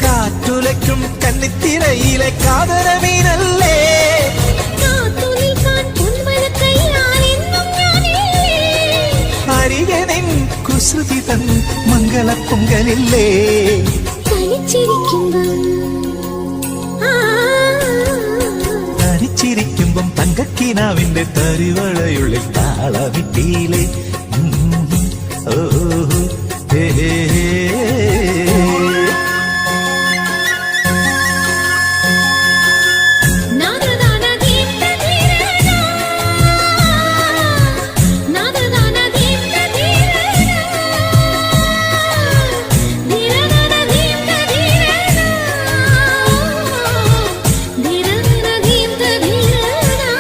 കാറ്റുലയ്ക്കും കന്നിത്തിരയിലെ കാതരമീനല്ലേ അരികനിൻ കുസൃതി തൻ മംഗള പൊങ്കലില്ലേ തനിച്ചിരിക്കുമ്പം തങ്കക്കിനാവിന്റെ തരിവളയുള്ളിൽ താളമിട്ടിയിലെ ഓ